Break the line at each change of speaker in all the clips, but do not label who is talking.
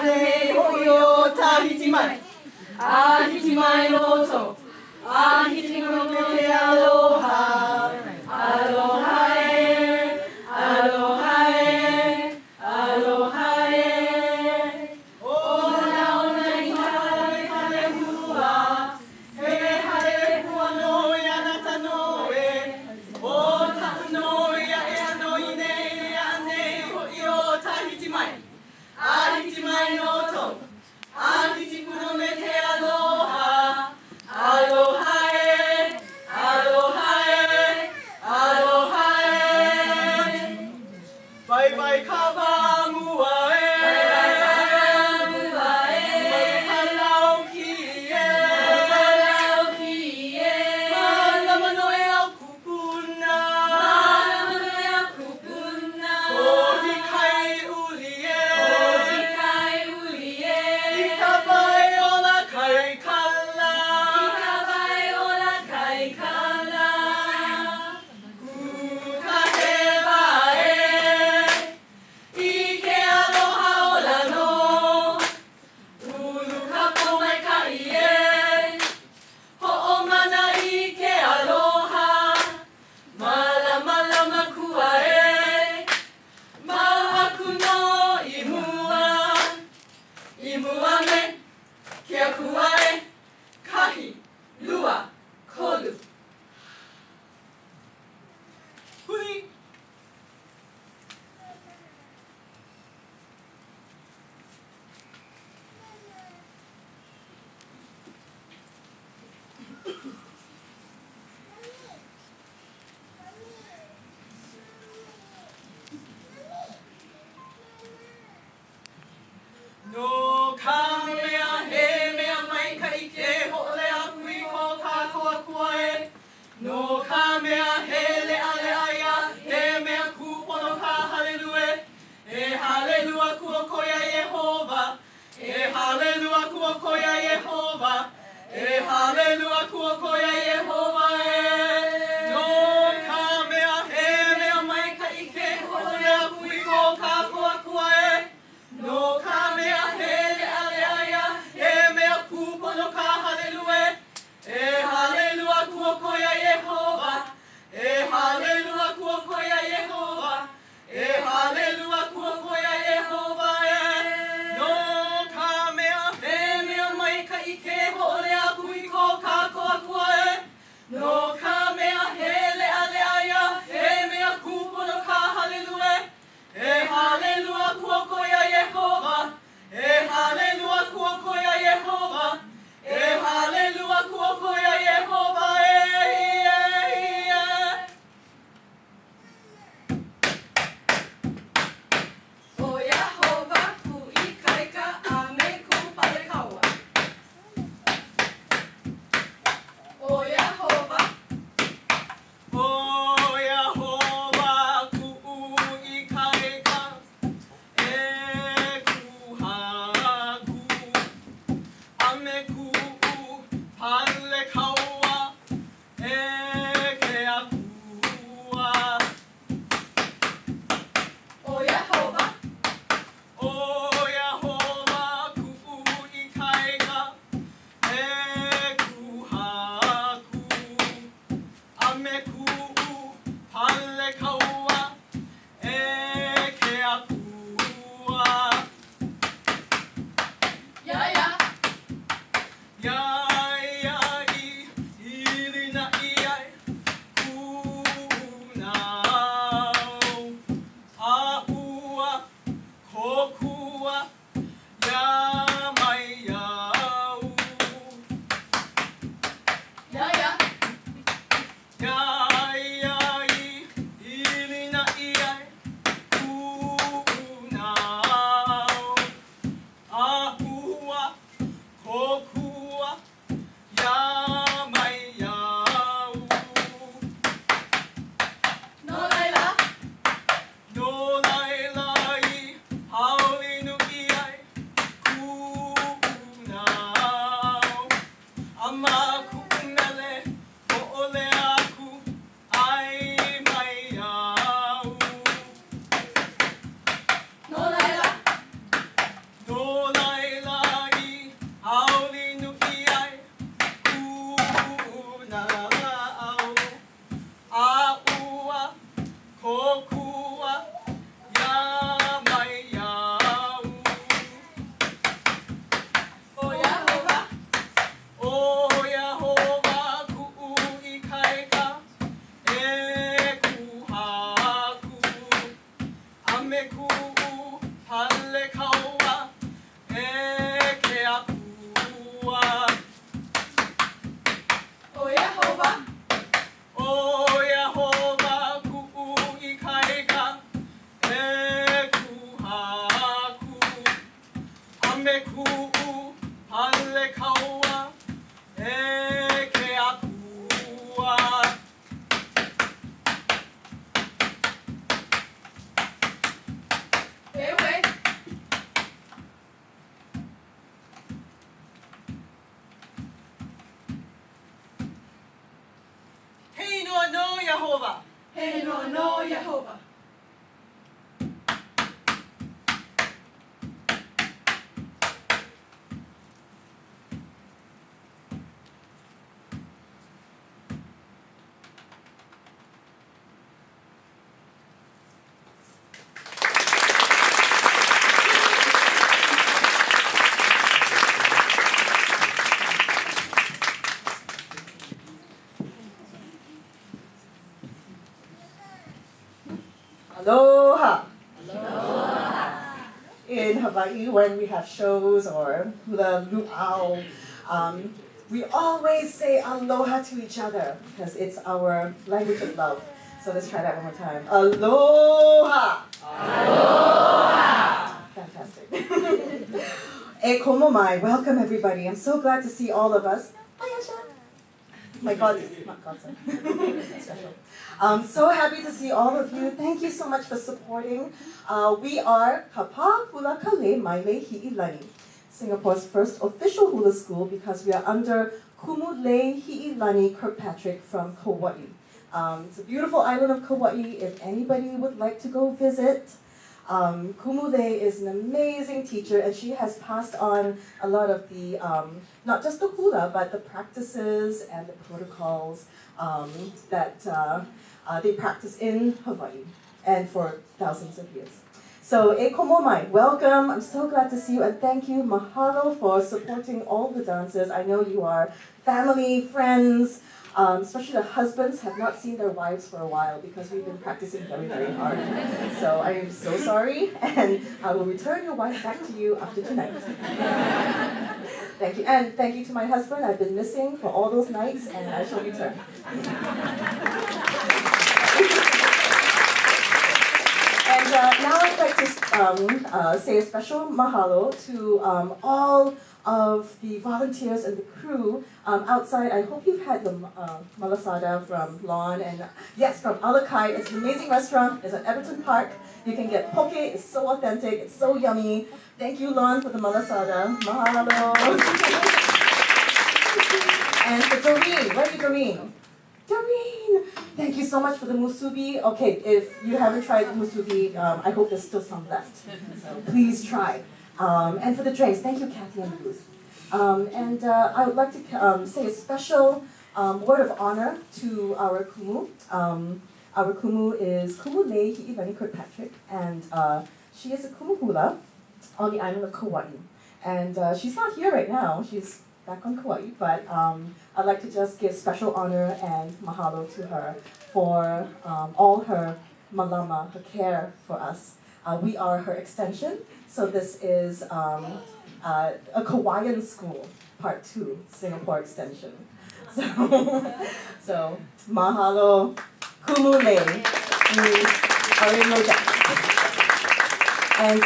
れおよたひちまいあひちまいのとあひちくのてアロハアロハへアロハへアロハへおなおなにはれはれふわへれはれふわのやなたのえおたのやえのいねやねおよたひちまいあひちまいのとあひちくのめてアロハアロハへアロハへアロハへバイバイカバムワへハラオキへマラマノエアクプナコヒカイウリエイカバイオラカイカラクカヘバエイケアロハオラノウルカポマイカイエホオマナイケアロハマラマラマクワエマアクのイムワメケアクワエカヒルアコルふりのかめやへめやまいかいけほれあくいこかこわくわえのかめやへれあれあやへめやくぽのかハレルエハレルアクオコやエホバハレルアクオコやエホバハレルアクオコやエホバのかめやへめやまいかいけほれあくいこかこわくわえのかめやへれあれあやへめやくぽのかハレルエハレルアクオコやエホバハレルアクオコやエホバハレルアクオコやエホバのかめやへめやまいかいけほれあくいこかこわくわえのかめやへれあれあやへめやくぽのかハレルエハレルアクオコやエホバハレルアクオコやエホバハレルアクオコやエホバおやほばくいかいかあめくぱれかわおやほばおやほばくいかいかくはくあめくパレカワケアクワおやほばおやほばくいかいかくはくあめくパレカワケアクワややややいりないやいくなあうわこくわやまいやうややややいりないやいくなあうわこくわやまいやうのらいらのらいらいはうりぬきや kaua e ke apua.
O Yehova,
O Yehova ku'u I kaika e kuhaku. Ame ku'u pale kaua e ke apua.
Ewe,
Hei noa no Yehova.
He no Yehova.
Aloha! In Hawaii, when we have shows or hula luau, we always say aloha to each other because it's our language of love. So let's try that one more time. Aloha! Aloha! Fantastic. E komo mai. Welcome everybody. I'm so glad to see all of us. Ayasha. My God, not godson. Special. So happy to see all of you. Thank you so much for supporting. We are Kapa Hula Kale Maile Hi'ilani, Singapore's first official hula school because we are under Kumule Hi'ilani Kirkpatrick from Kauai. It's a beautiful island of Kauai. If anybody would like to go visit, Kumule is an amazing teacher, and she has passed on a lot of the, not just the hula, but the practices and the protocols that they practice in Hawaii and for thousands of years. So, e komo mai, welcome. I'm so glad to see you, and thank you, mahalo, for supporting all the dancers. I know you are family, friends, especially the husbands have not seen their wives for a while because we've been practicing very, very hard. So I am so sorry, and I will return your wife back to you after tonight. Thank you, and thank you to my husband. I've been missing for all those nights, and I shall return. And now I'd like to say a special mahalo to all of the volunteers and the crew outside. I hope you've had the malasada from Lon, and yes, from Alakai. It's an amazing restaurant. It's at Everton Park. You can get poke. It's so authentic. It's so yummy. Thank you, Lon, for the malasada. Mahalo. And for Doreen, where are you, Doreen? Doreen! Thank you so much for the musubi. Okay, if you haven't tried the musubi, I hope there's still some left. So please try. And for the drinks, thank you, Kathy and Ruth. And I would like to say a special word of honor to our kumu. Our kumu is Kumu Lei Hi'ilani Kirkpatrick, and she is a kumu hula on the island of Kauai. And she's not here right now. She's back on Kauai, but I'd like to just give special honor and mahalo to her for all her malama, her care for us. We are her extension, so this is a Kauaian school, part 2, Singapore extension. So mahalo, kumule, and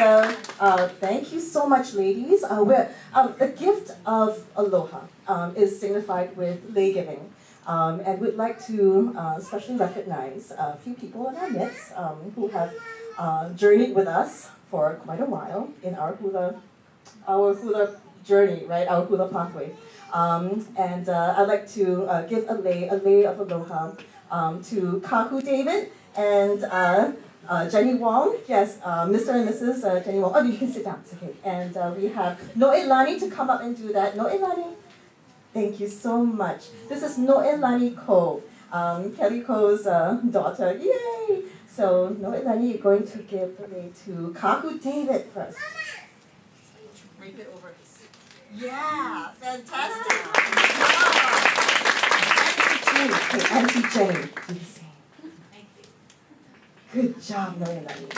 thank you so much, ladies. The gift of aloha is signified with lei giving. And we'd like to especially recognize a few people in our midst who have journeyed with us for quite a while in our hula journey, right? Our hula pathway. And I'd like to give a lei of aloha to Kaku David and Jenny Wong. Yes, Mr. and Mrs. Jenny Wong. Oh, you can sit down. It's okay. And we have Noelani to come up and do that. Noelani. Thank you so much. This is Noelani Ko, Kelly Ko's daughter. Yay! So Noelani, you're going to give the lei to Kaku David first.
Drape it over his.
Yeah, fantastic. Wow. And to Jenny, do the same. Good job, Noelani.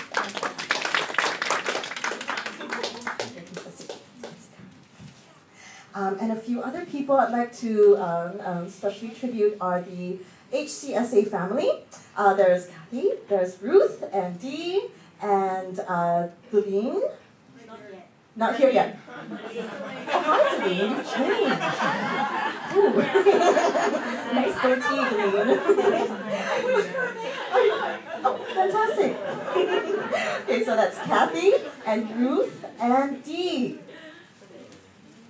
And a few other people I'd like to specially tribute are the HCSA family. There's Kathy, there's Ruth and Dee, and Delene. Not here yet. Oh, hi, Delene. You've changed. Ooh. Nice goatee, Delene. Oh, fantastic. Okay, so that's Kathy and Ruth and Dee.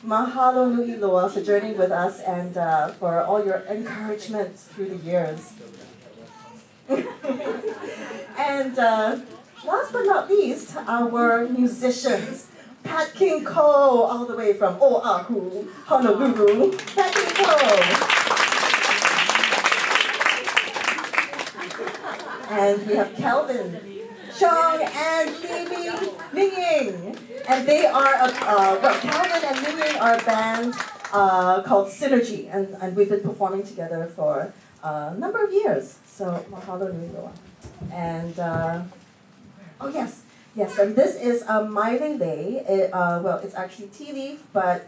Mahalo nui loa for journeying with us and for all your encouragement through the years. And last but not least, our musicians. Pat King Ko, all the way from Oahu, Honolulu. Pat King Ko. And we have Kelvin, Chong, and Mimi Minging. And they are, Calvin and Minging are a band called Synergy, and we've been performing together for a number of years. So, mahalo nui loa. And, oh yes, and this is Maile Lei. It's actually tea leaf, but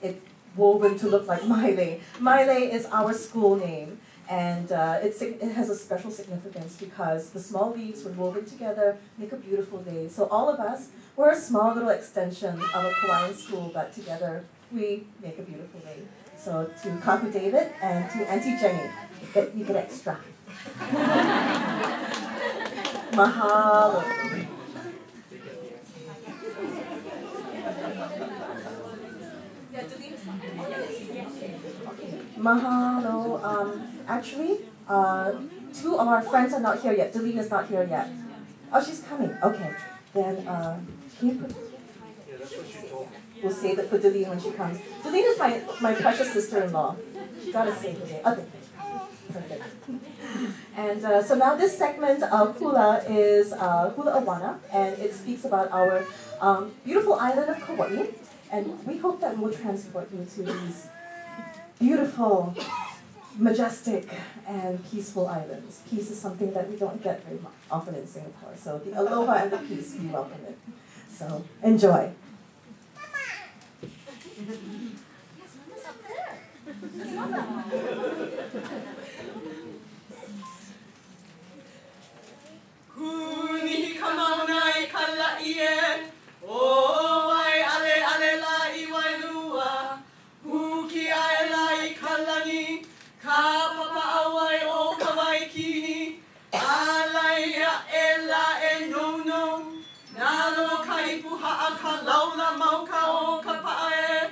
it's woven to look like Maile. Maile is our school name. And it has a special significance because the small leaves when woven together make a beautiful lei. So all of us, we're a small little extension of a Hawaiian school, but together we make a beautiful lei. So to Kaku David and to Auntie Jenny, you get extra. Mahalo. Mahalo. Actually, two of our friends are not here yet. Delene is not here yet. Oh, she's coming. Okay. Then, can you put... We'll save it for Delene when she comes. Delene is my precious sister-in-law. Gotta save it. Okay. Perfect. And so now this segment of hula is Hula Awana, and it speaks about our beautiful island of Kauai. And we hope that we'll transport you to these beautiful, majestic, and peaceful islands. Peace is something that we don't get very often in Singapore. So the aloha and the peace, we welcome it. So enjoy.
Kuni kamaunai kala'ie, o ai ale la iwai lua, huki ai la I kalani, ka papa awai o ka waikini, alai e la e no, nalo kai puha a ka laula mauka o ka pae,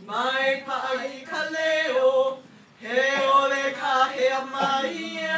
mai pae ka leo, he ole ka hea mai e.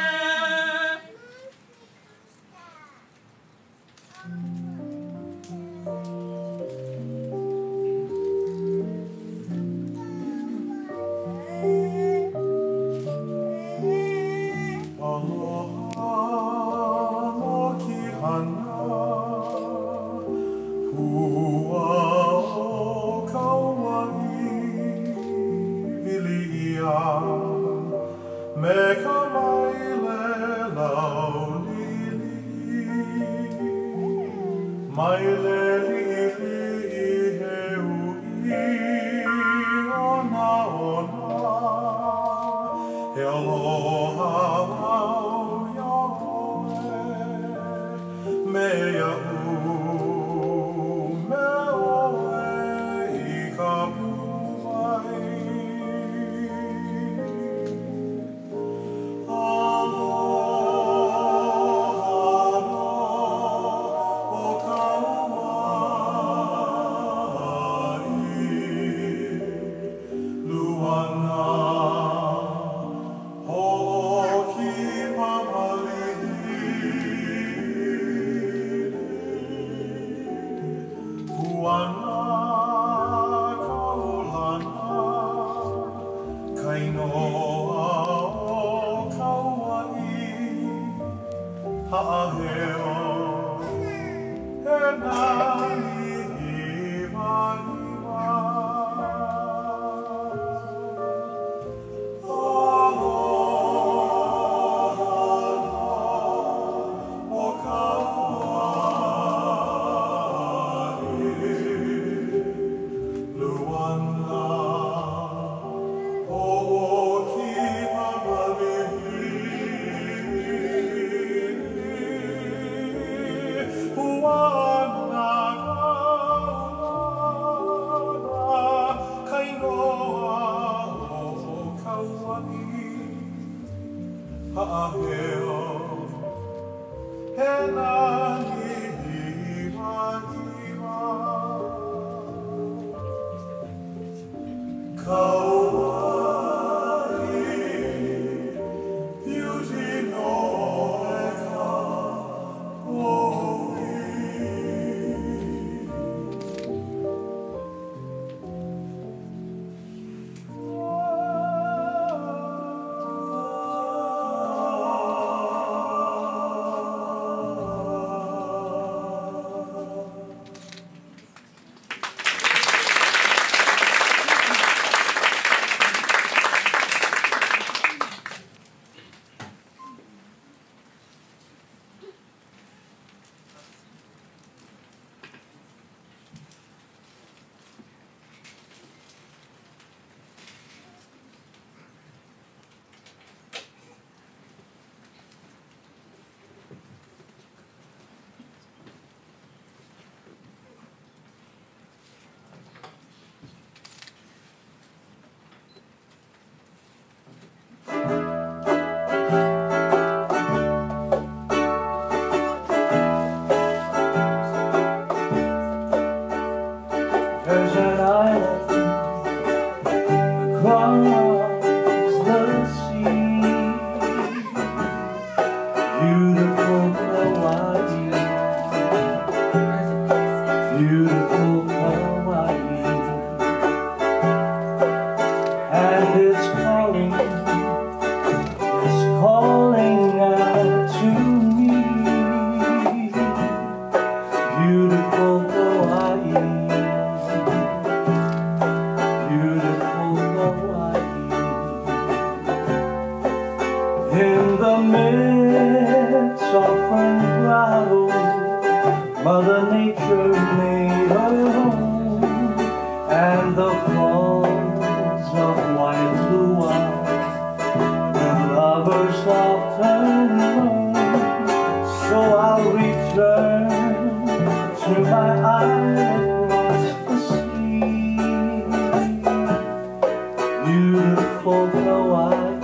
There's an island across the sea, beautiful Hawaii, beautiful Hawaii, and it's calling out to me, beautiful Hawaii. In the midst of Fern Grotto, Mother Nature made her home, and the falls of white Lua, and lovers often roam. So I'll return to my island across the sea, beautiful Hawaii.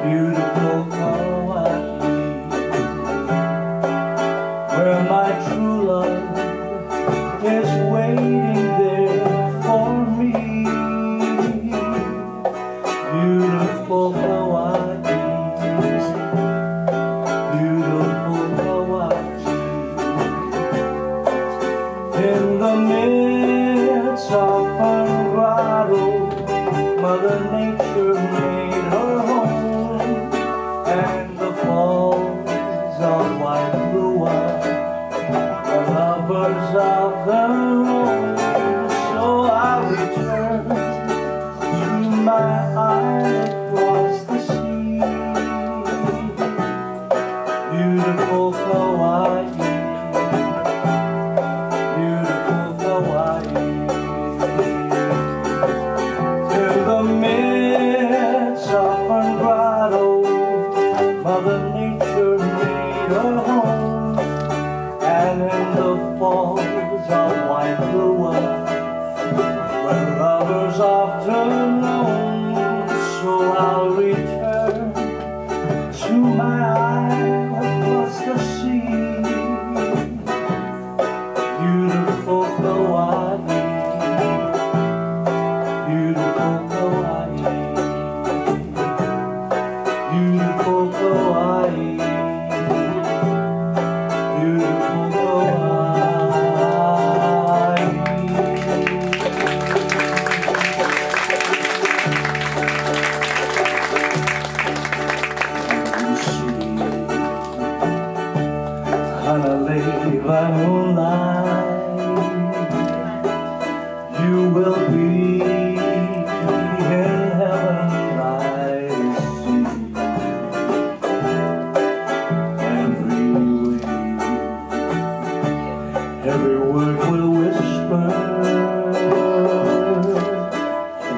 Beautiful Hawaii, where my true love is waiting there for me. Beautiful Hawaii, beautiful Hawaii, in the midst of Fern Grotto, Mother Nature made her home, and the falls of white Lua are lovers of their own. So I'll return to my island across the sea, beautiful Hawaii, beautiful Hawaii. In the midst of Fern Grotto, Mother Nature made her home, and in the falls of white Lua, where lovers often roam. So I'll return to my island across the sea, beautiful Hawaii, beautiful Hawaii, beautiful Hawaii, beautiful Hawaii. You see, Honolulu by moonlight, you will be in heaven, I see. Every word will whisper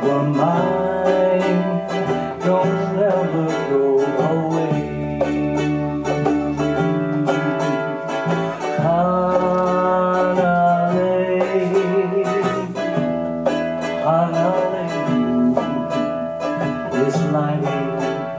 your mind, don't ever go away. Honolulu is my name.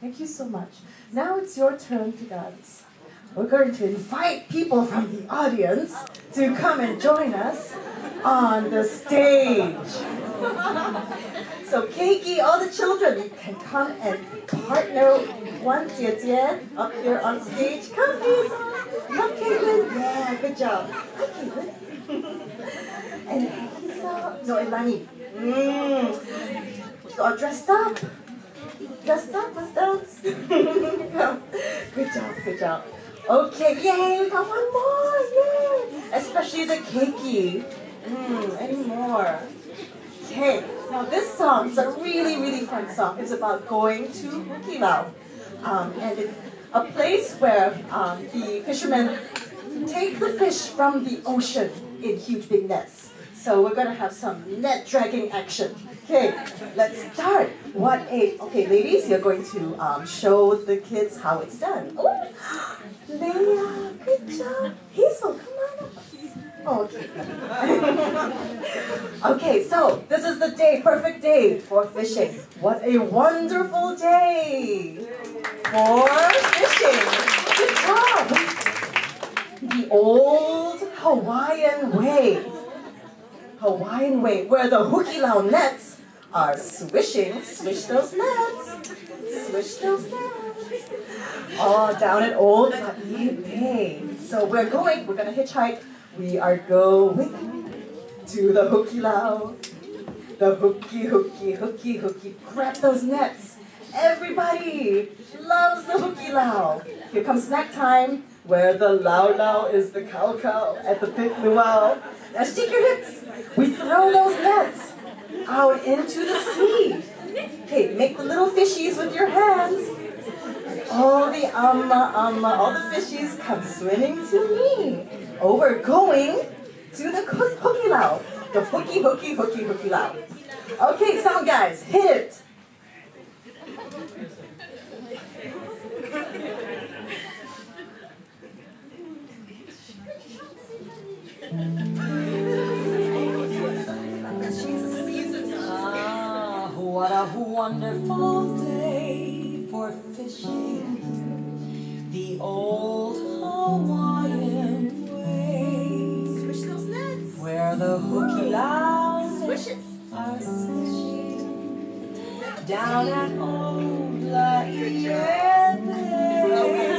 Thank you so much. Now it's your turn to dance. We're going to invite people from the audience to come and join us on the stage. So Keiki, all the children, you can come and partner one Jie up here on stage. Come, Hazel. Come, Caitlin. Yeah, good job. Hi, Caitlin. And Hazel. No, and Lani. All dressed up. Dressed up, let's dance. Good job, good job. Okay, yay, we got one more, yay. Especially the Keiki. Any more? Okay, now this song is a really, really fun song. It's about going to Hukilau. And it's a place where the fishermen take the fish from the ocean in huge big nets. So we're gonna have some net dragging action. Okay, let's start. Okay, ladies, you're going to show the kids how it's done. Oh, Leia, good job. Hazel, come on up. Oh, okay. Okay, so this is the day, perfect day for fishing. What a wonderful day for fishing. Good job. The old Hawaiian way. Where the Hukilau nets are swishing. Swish those nets. Swish those nets. Oh, down at Old Bay. So we're gonna hitchhike. We are going to the hooky lao. The hooky. Grab those nets. Everybody loves the hooky lao. Here comes snack time, where the lao is the cow at the big luau. Now shake your hips. We throw those nets out into the sea. Okay, make the little fishies with your hands. All the all the fishies come swimming to me. Oh, we're going to the hooky lao. The hooky lao. Okay, sound guys, hit it.
Ah, what a wonderful day for fishing. The old Hawaiian way.
Swish those nets.
Where the hooky lounge
Swish it.
are swishing down at old La
Are we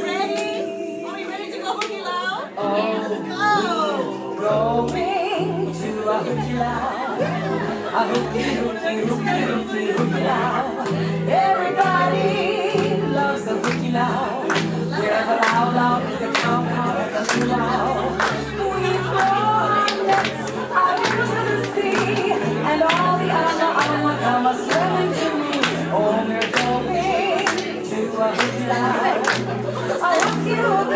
ready? Are we ready to go hooky lao? Let's go.
Going to a hooky lao, a hooky lao. Everybody loves the hooky lao. Where the lao is the cow at the luau. We throw nets out into the sea, and all the ama come swimming to me. Oh, we're going to a hooky lao, a hooky lao.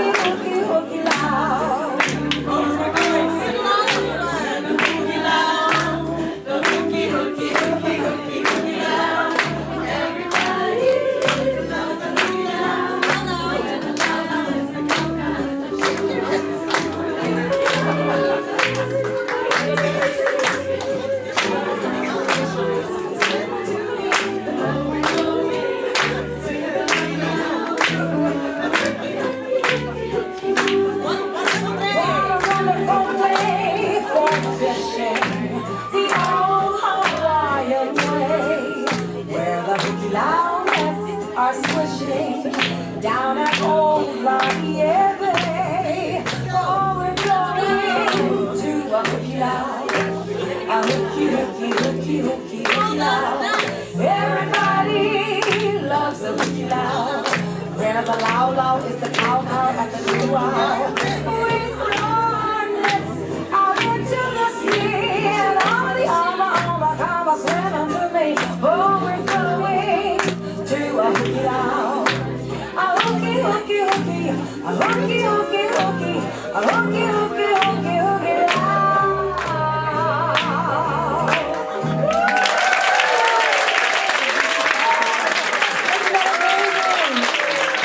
Are swishing down at old Lafayette Bay. Oh, we're going to a hooky lao, a hooky lao. Everybody loves a hooky lao. Where the lao is the cow at the luau. We throw nets out into the sea, and all the ama come swimming to me. Oh, we're going to a hooky lao, a hooky lao, a hooky lao.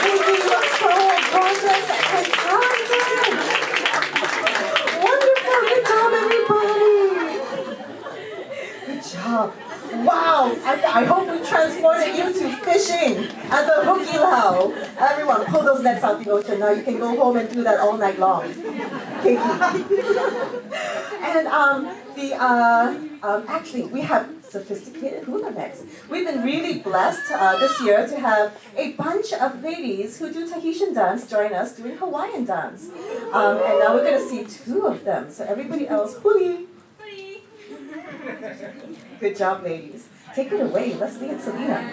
Baby, you look so gorgeous and talented. Wonderful, good job, everybody. Good job. Wow, I hope we transported you to fishing at the hooky lao. Everyone, pull those nets out the ocean. Now you can go home and do that all night long. Thank you. And actually, we have sophisticated hula nets. We've been really blessed this year to have a bunch of ladies who do Tahitian dance join us doing Hawaiian dance. And now we're going to see two of them. So everybody else, huli. Good job, ladies. Take it away. Let's see it, Selena.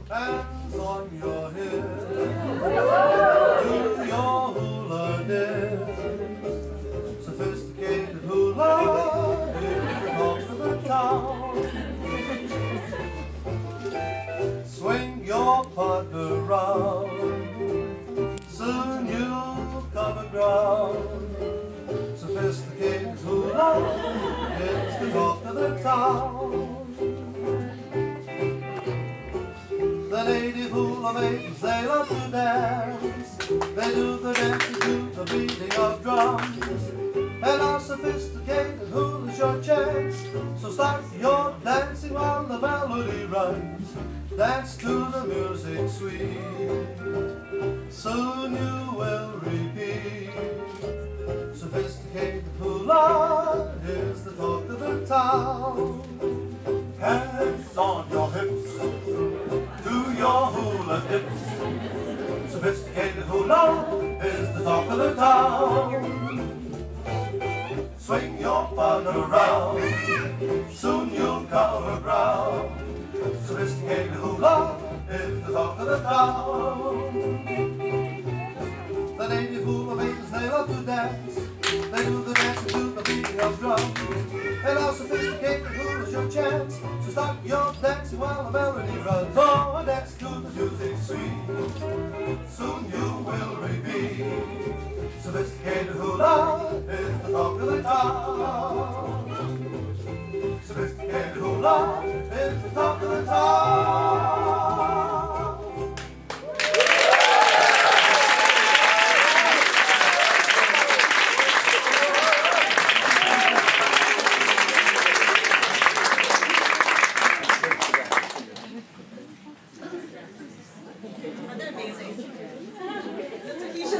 Hands on your hips, do your hula dance. Sophisticated hula is the talk of the town. Swing your partner round, soon you'll cover ground. Sophisticated hula is the talk of the town. The native hula maidens, they love to dance. They do the dance to the beating of drums. and our sophisticated hula's your chance. So start your dancing while the melody runs. Dance to the music sweet, soon you will repeat. Sophisticated hula is the talk of the town. Hands on your hips, do your hula dips. Sophisticated hula is the talk of the town. Swing your partner around, soon you'll cover ground. Sophisticated hula is the talk of the town. The native hula babies, they love to dance. They do the dance to the beating of drums. And our sophisticated hula's your chance. So start your dancing while the melody runs. Oh, dance to the music sweet, soon you will repeat. Sophisticated hula is the talk of the town. Sophisticated hula is the talk of the town.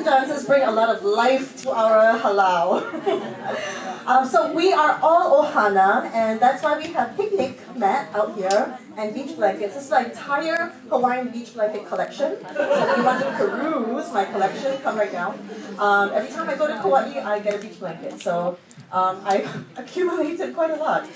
Dances bring a lot of life to our halau. So we are all ohana, and that's why we have picnic mat out here and beach blankets. This is my entire Hawaiian beach blanket collection. So if you want to peruse my collection, come right down. Every time I go to Kauai, I get a beach blanket. So I've accumulated quite a lot.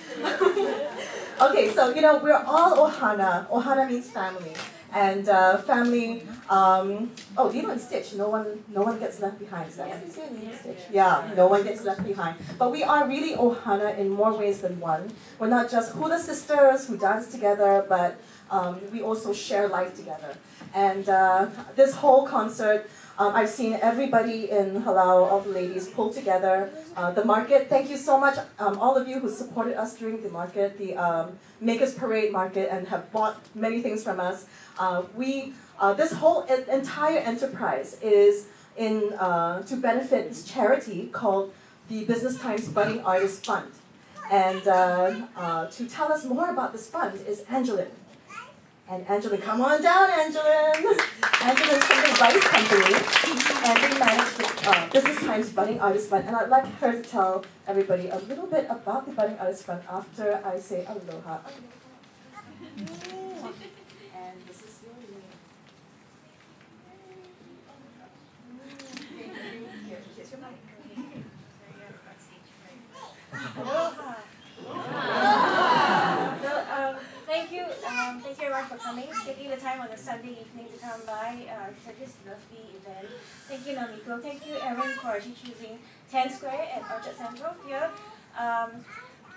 Okay, so we're all ohana. Ohana means family. And family, Lilo and Stitch, no one gets left behind. Is that what you say, Lilo and Stitch? Yeah, no one gets left behind. But we are really ohana in more ways than one. We're not just hula sisters who dance together, but we also share life together. And this whole concert, I've seen everybody in Halau, all the ladies, pull together. The market, thank you so much, all of you who supported us during the market, the Makers Parade market, and have bought many things from us. This whole entire enterprise is to benefit this charity called the Business Times Budding Artist Fund. And to tell us more about this fund is Angeline. And Angeline, come on down, Angeline. Angeline's from the Rice Company, and they manage the Business Times Budding Artist Fund. And I'd like her to tell everybody a little bit about the Budding Artist Fund after I say aloha. And this is your name. Here, here's your mic.
Aloha. Thank you everyone for coming, taking the time on a Sunday evening to come by to this lovely event. Thank you, Namiko. Thank you, Erin, for actually choosing 10 Square at Orchard Central here. I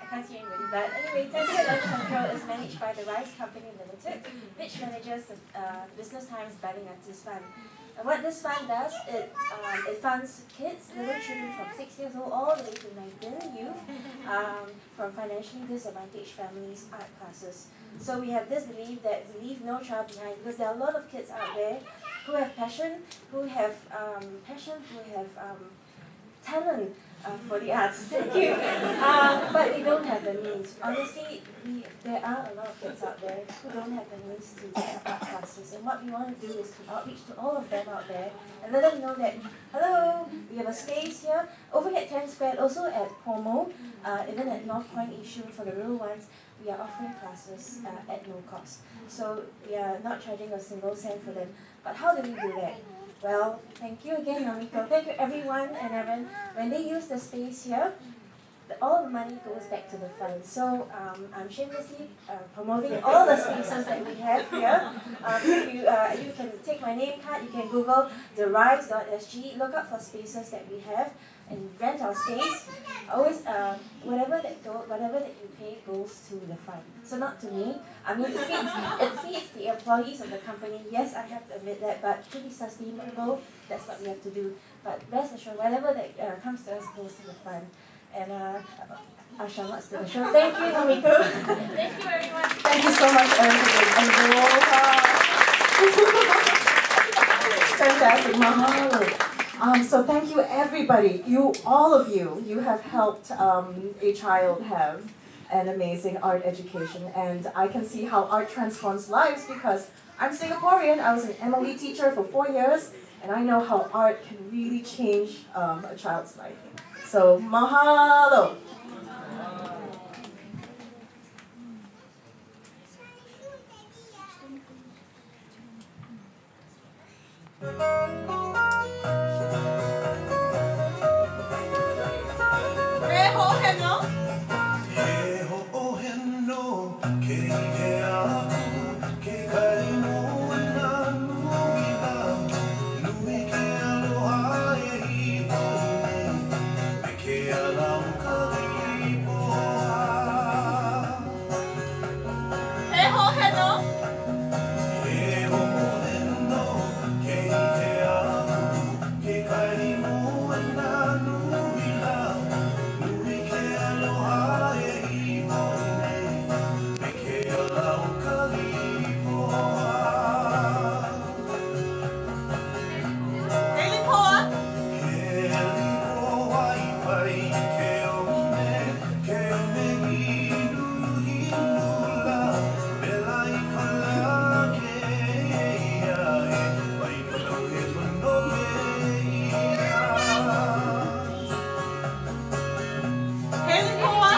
can't see anybody, but anyway, 10 Square at Orchard Central is managed by the Rice Company Limited, which manages the Business Times Budding Artist Fund. And what this fund does, it funds kids, little children from 6 years old all the way to 19 youth from financially disadvantaged families' art classes. So we have this belief that we leave no child behind, because there are a lot of kids out there who have passion, who have talent for the arts. Thank you. But they don't have the means. Honestly, there are a lot of kids out there who don't have the means to take art classes. And what we want to do is to outreach to all of them out there and let them know that, hello, we have a space here, over at 10 Square, also at Pomo, even at North Point Yishun for the real ones. We are offering classes at no cost. So we are not charging a single cent for them. But how do we do that? Well, thank you again, Namiko. Thank you, everyone and Evan. When they use the space here, all the money goes back to the fund. So I'm shamelessly promoting all the spaces that we have here. You can take my name card, you can Google therise.sg, look up for spaces that we have, and rent our space. Always, whatever that you pay goes to the fund. So not to me. I mean, it feeds the employees of the company. Yes, I have to admit that, but to be sustainable, that's what we have to do. But rest assured, whatever that comes to us goes to the fund. And I shall not steal the show. Thank you, Namiko. Thank you, everyone.
Thank you so much, Erin. Aloha. Fantastic, mahalo. So thank you everybody. All of you have helped a child have an amazing art education. And I can see how art transforms lives because I'm Singaporean. I was an MLE teacher for 4 years. And I know how art can really change a child's life. So mahalo.
Reho heno. Reho heno. Really poa. Really poa.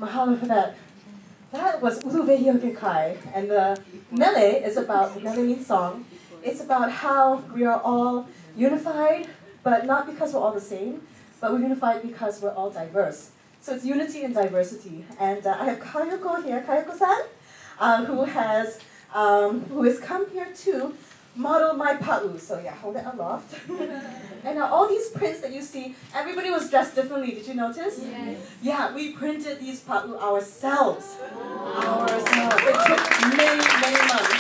Mahalo for that. That was Uluve Yogekai. And the mele is about, mele means song. It's about how we are all unified, but not because we're all the same, but we're unified because we're all diverse. So it's unity and diversity. And I have Kayoko here, Kayoko-san, who has come here to model my pa'u. So yeah, hold it aloft. And all these prints that you see, everybody was dressed differently. Did you notice?
Yes.
Yeah, we printed these pa'u ourselves. Ourselves. It took many, many months.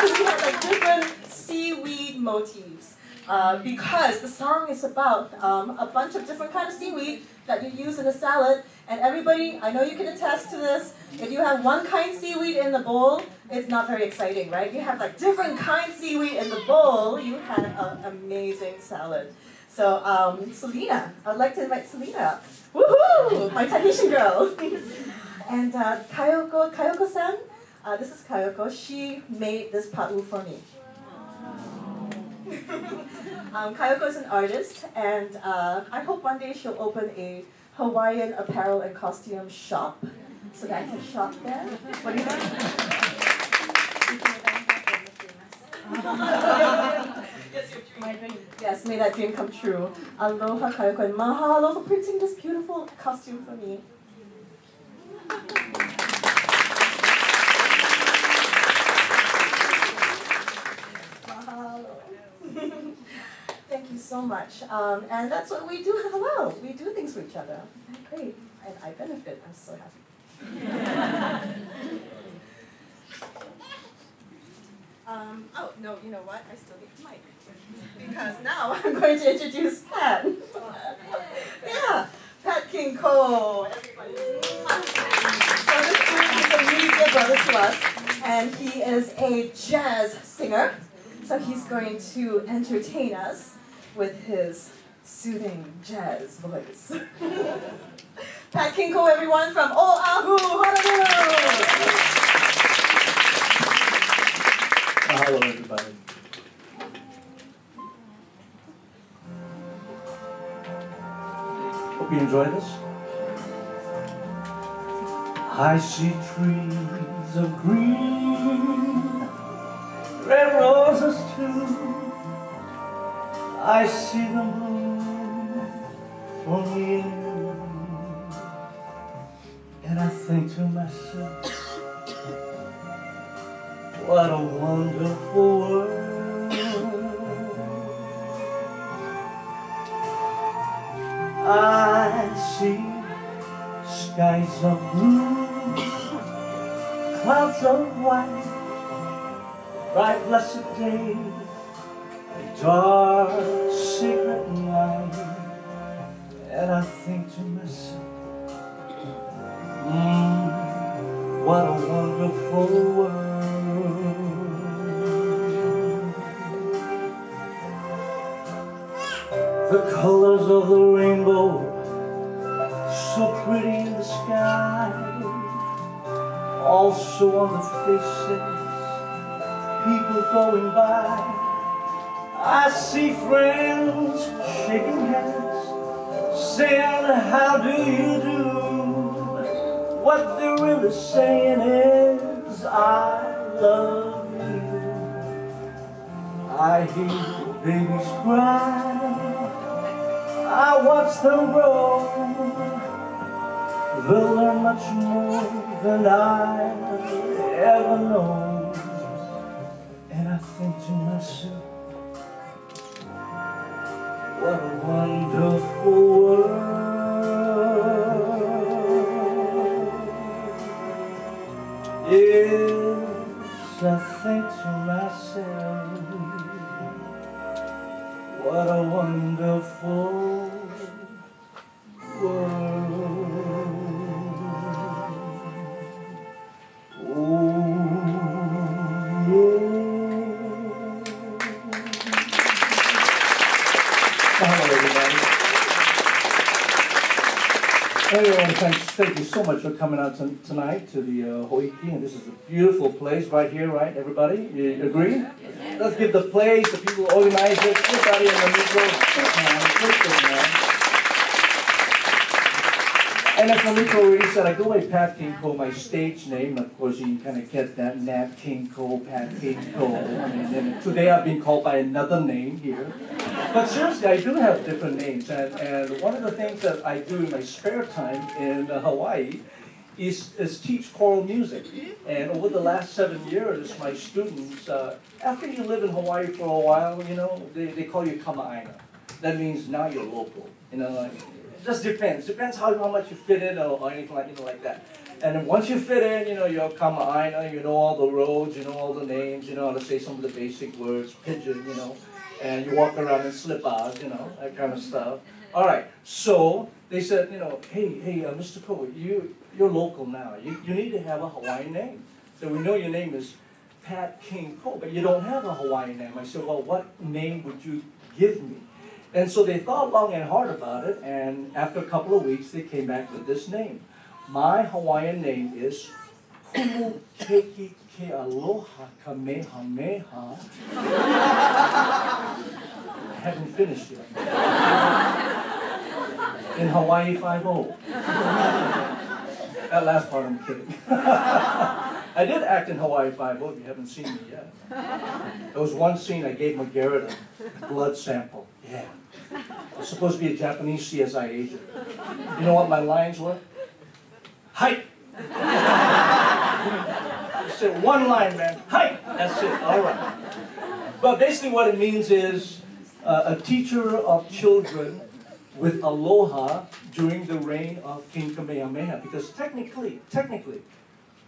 And we had like different seaweed motifs. Because the song is about a bunch of different kinds of seaweed that you use in a salad. And everybody, I know you can attest to this, if you have one kind seaweed in the bowl, it's not very exciting, right? You have like different kind seaweed in the bowl, you have an amazing salad. So Selena, I'd like to invite Selena up. Woohoo! My Tahitian girl. And Kayoko-san, this is Kayoko, she made this pa'u for me. Kayoko is an artist, and I hope one day she'll open a Hawaiian apparel and costume shop so that I can shop there. What do you think?
Yes, your dream.
My dream.
Yes, may that dream come true. Aloha kayo and mahalo for printing this beautiful costume for me. Mahalo. Thank you so much. And that's what we do at Hello. We do things for each other. Great. And I benefit. I'm so happy. Oh, no, you know what? I still need the mic. Because now I'm going to introduce Pat. Yeah, Pat King Cole, everybody. So this dude is a really dear brother to us, and he is a jazz singer. So he's going to entertain us with his soothing jazz voice. Pat King Cole, everyone, from Oahu, Honolulu.
Hello, everybody. Hope you enjoy this. I see trees of green, red roses too. I see them bloom for me and you. And I think to myself, what a wonderful world. I see skies of blue, clouds of white, bright blessed day, a dark secret night. And I think to myself, what a wonderful world. The colors of the rainbow, so pretty in the sky, also on the faces of people going by. I see friends shaking hands, saying, how do you do? What they're really saying is, I love you. I hear babies cry, I watch them grow. They'll learn much more than I ever know. And I think to myself, what a wonderful world. Yes, I think to myself, what a wonderful world. Oh, yeah. Hello, everybody. Everyone, thank you so much for coming out tonight to the Hoiki, and this is a beautiful place right here, right, everybody? You agree? Yes. Let's give the place, the people who organize it, everybody in the middle. And as Malik already said, I go by Pat King Cole, my stage name. Of course, you can kind of get that Nat King Cole, Pat King Cole. I mean, and today I've been called by another name here. But seriously, I do have different names. And one of the things that I do in my spare time in Hawaii is teach choral music. And over the last 7 years, my students, after you live in Hawaii for a while, you know, they call you kama'aina. That means now you're local. You know, like, it just depends. Depends how much you fit in or anything like that. And then once you fit in, you know, you're kama'aina, you know all the roads, you know all the names, you know how to say some of the basic words, pigeon, you know, and you walk around in slippers, you know, that kind of stuff. All right, so they said, you know, hey, Mr. Cole, you're local now. You need to have a Hawaiian name. So we know your name is Pat King Cole, but you don't have a Hawaiian name. I said, well, what name would you give me? And so they thought long and hard about it, and after a couple of weeks, they came back with this name. My Hawaiian name is Kumu Keiki Ke Aloha Kamehameha. I haven't finished yet. In Hawaii 5-0. That last part I'm kidding. I did act in Hawaii Five-O, if you haven't seen me yet. There was one scene I gave McGarrett a blood sample. Yeah. I was supposed to be a Japanese CSI agent. You know what my lines were? Hi! I said one line, man. Hi! That's it. All right. But basically what it means is a teacher of children with aloha during the reign of King Kamehameha. Because technically,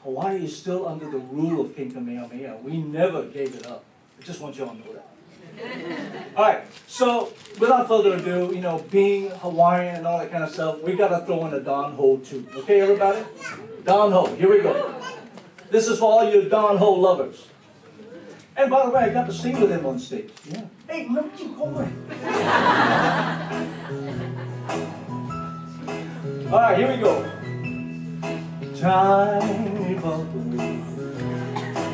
Hawaii is still under the rule of King Kamehameha. We never gave it up. I just want you all to know that. All right, so without further ado, you know, being Hawaiian and all that kind of stuff, we got to throw in a Don Ho too. Okay, everybody? Don Ho, here we go. This is for all you Don Ho lovers. And by the way, I got to sing with him on stage. Yeah. Hey, no, keep going. All right, here we go. Tiny bubble.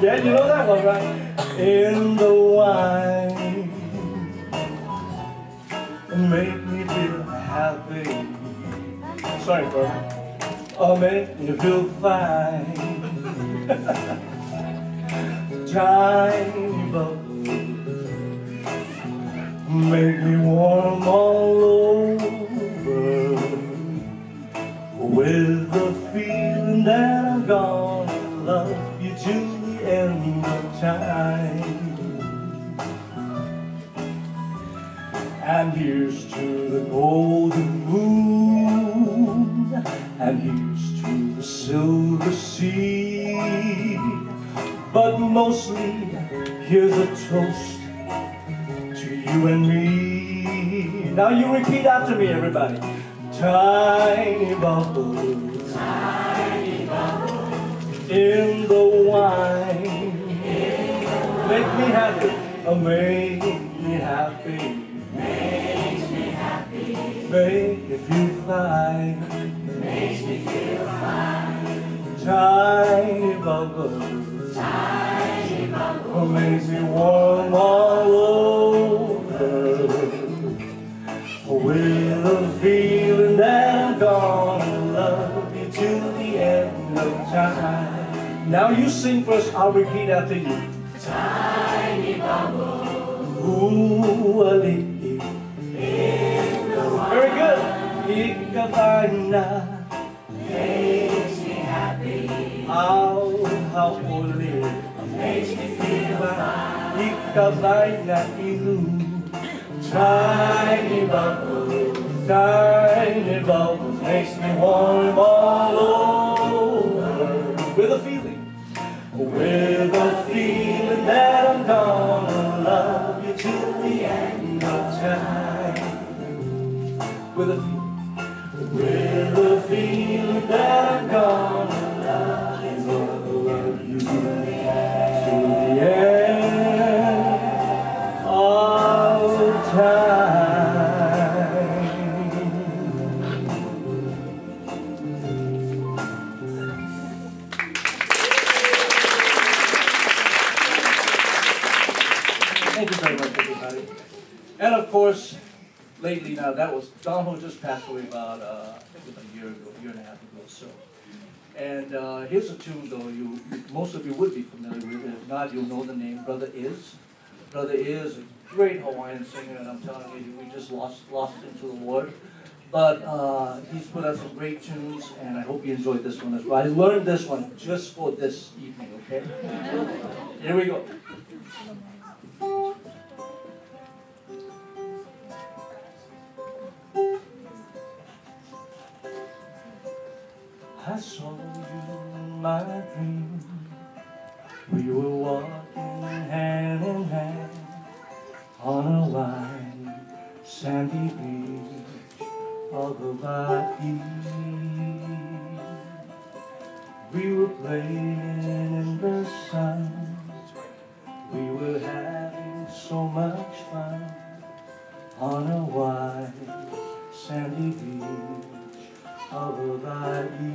Yeah, you know that one, right? In the wine, make me feel happy. Sorry, bro. Oh, make me feel fine. Tiny bubble, make me warm all over, with the feeling that I'm gonna love you to the end of time. And here's to the golden moon, and here's to the silver sea. But mostly, here's a toast to you and me. Now you repeat after me, everybody. Tiny bubbles, tiny bubbles, in the wine. Make me happy, oh, make me happy. Makes me happy. Make me feel fine. Makes me feel fine. Tiny bubbles, tiny bubbles, makes me warm all over, with a feeling that I'm gonna love you to the end of time. Now you sing first, I'll repeat after you. Tiny bubble, ooh-a-lee. Very good. Ikabaina makes me happy. Oh, how holy. Makes me feel fine. Ikabaina inu. Tiny bubbles, makes me warm all over. With a feeling that I'm gonna love you till the end of time. With a feeling that I'm gonna love you till the end of time. Thank you very much, everybody. And of course, lately now, that was, Don Ho just passed away about a year and a half ago or so. And here's a tune though, most of you would be familiar with it. If not, you'll know the name, Brother Is. Brother Is, a great Hawaiian singer, and I'm telling you, we just lost him to the Lord. But he's put out some great tunes, and I hope you enjoyed this one as well. I learned this one just for this evening, okay? Here we go. I saw you in my dream. We were walking hand in hand on a wide sandy beach of Hawaii. We were playing in the sun. We were having so much fun on a wide sandy beach of Hawaii.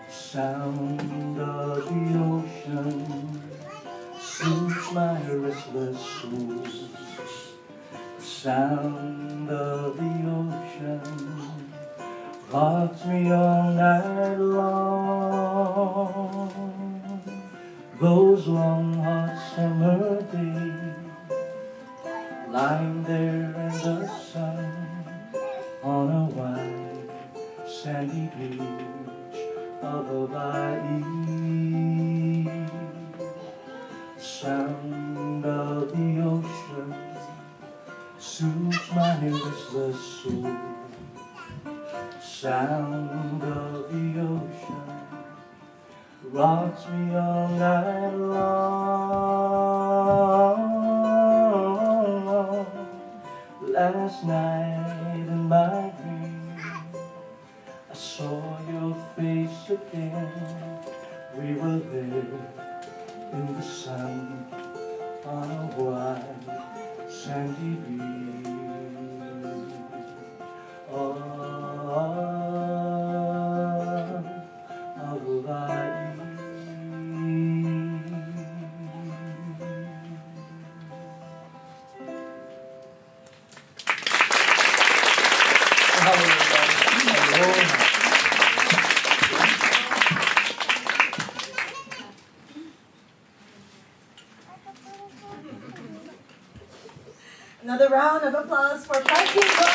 Sound of the ocean soothes my restless soul. Sound of the ocean rocks me all night long. Those long hot summer days, lying there in the sun on a white sandy beach of Hawaii. Sound of the ocean soothes my restless soul. Sound of the ocean rocks me all night long. Last night in my dream I saw your face again. We were there in the sun on a white sandy beach of Hawaii. Aloha.
Another round of applause for Pat Kinko.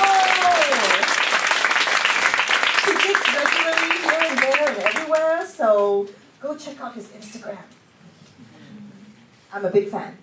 He speaks regularly here and there and everywhere, so go check out his Instagram. I'm a big fan.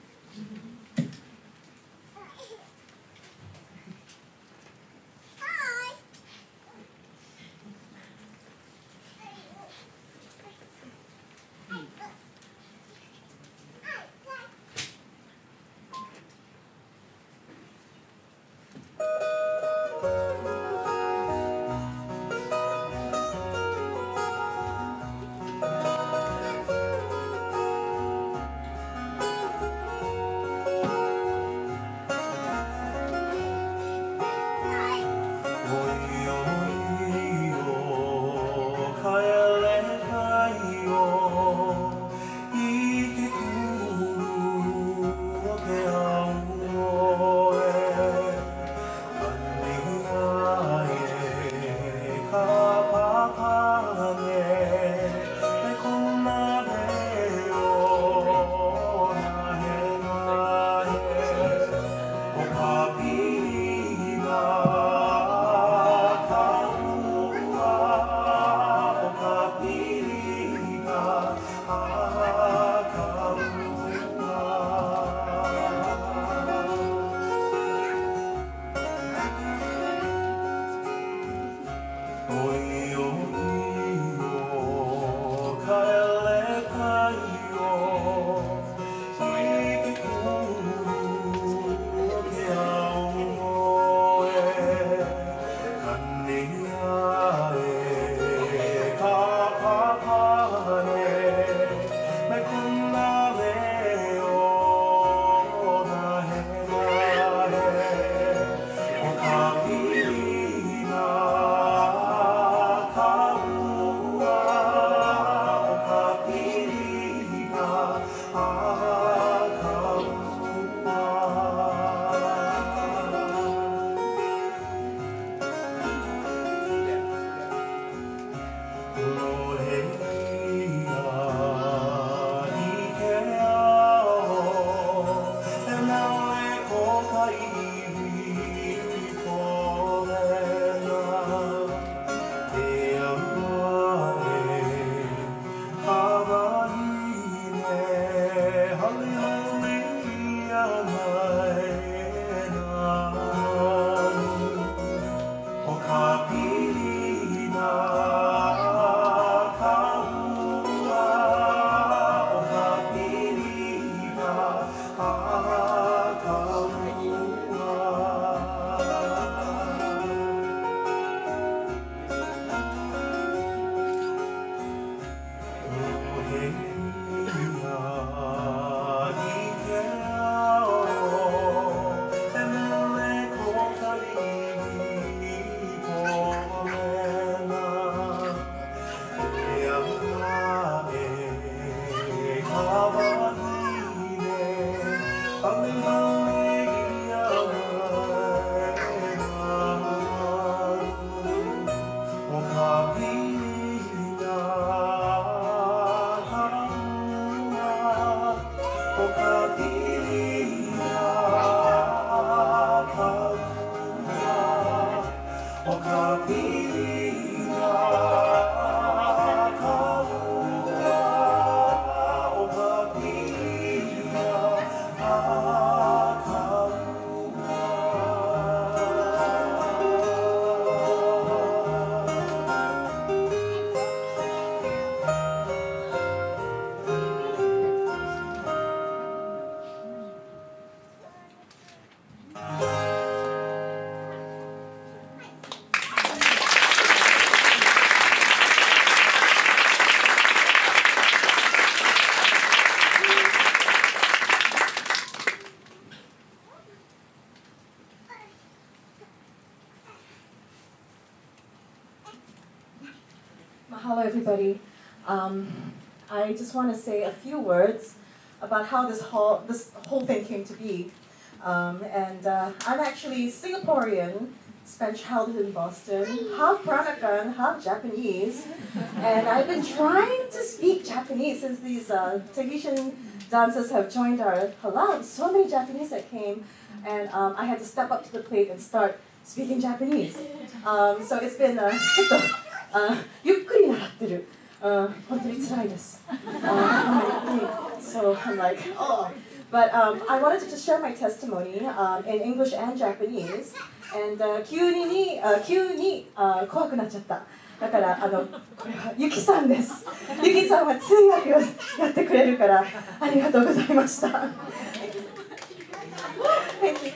Mahalo, everybody. I just want to say a few words about how this whole thing came to be. I'm actually Singaporean, spent childhood in Boston, half Peranakan, half Japanese, and I've been trying to speak Japanese since these Tahitian dancers have joined our halal. So many Japanese that came, and I had to step up to the plate and start speaking Japanese. So it's been ちょっとゆっくり習ってる。本当に辛いです。So I'm like, oh. But I wanted to just share my testimony in English and Japanese. And 急に怖くなっちゃった。だからこれはゆきさんです。ゆきさんは通訳をやってくれるからありがとうございました。Thank you.